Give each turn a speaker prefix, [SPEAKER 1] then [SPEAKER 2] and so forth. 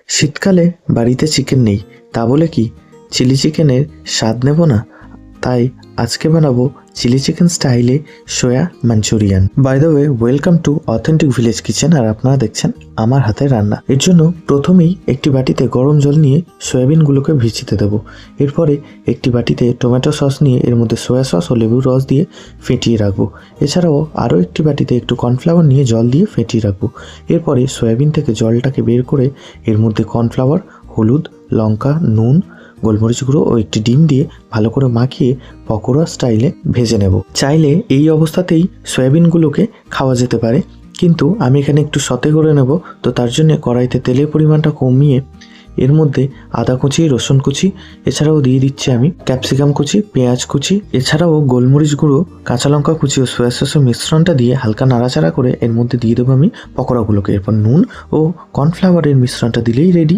[SPEAKER 1] শীতকালে বাড়িতে চিকেন নেই, তা বলে কি চিলি চিকেনের স্বাদ নেব না? তাই আজকে বানাবো চিলি চিকেন স্টাইলে soya Manchurian. By the way, welcome to authentic village kitchen. আর আপনারা দেখছেন আমার হাতের রান্না। এর জন্য প্রথমেই একটি বাটিতে গরম জল নিয়ে সয়াবিনগুলোকে ভিজিতে দেবো। এরপরে একটি বাটিতে টমেটো সস নিয়ে এর মধ্যে সয়া সস ও লেবুর রস দিয়ে ফেটিয়ে রাখবো। এছাড়াও আরও একটি বাটিতে একটু কর্নফ্লাওয়ার নিয়ে জল দিয়ে ফেটিয়ে রাখবো। এরপরে সয়াবিন থেকে জলটাকে বের করে এর মধ্যে কর্নফ্লাওয়ার, হলুদ, লঙ্কা, নুন, গোলমরিচ গুঁড়ো ও একটি ডিম দিয়ে ভালো করে মাখিয়ে পকোড়া স্টাইলে ভেজে নেব। চাইলে এই অবস্থাতেই সয়াবিনগুলোকে খাওয়া যেতে পারে, কিন্তু আমি এখানে একটু সতে করে নেব। তো তার জন্য কড়াইতে তেলের পরিমাণটা কমিয়ে এর মধ্যে আদা কুচি, রসুন কুচি, এছাড়াও দিয়ে দিচ্ছি আমি ক্যাপসিকাম কুচি, পেঁয়াজ কুচি, এছাড়াও গোলমরিচ গুঁড়ো, কাঁচা লঙ্কা কুচি ও সয়া সসের মিশ্রণটা দিয়ে হালকা নাড়াচাড়া করে এর মধ্যে দিয়ে দেবো আমি পকোড়াগুলোকে। এরপর নুন ও কর্নফ্লাওয়ারের মিশ্রণটা দিলেই রেডি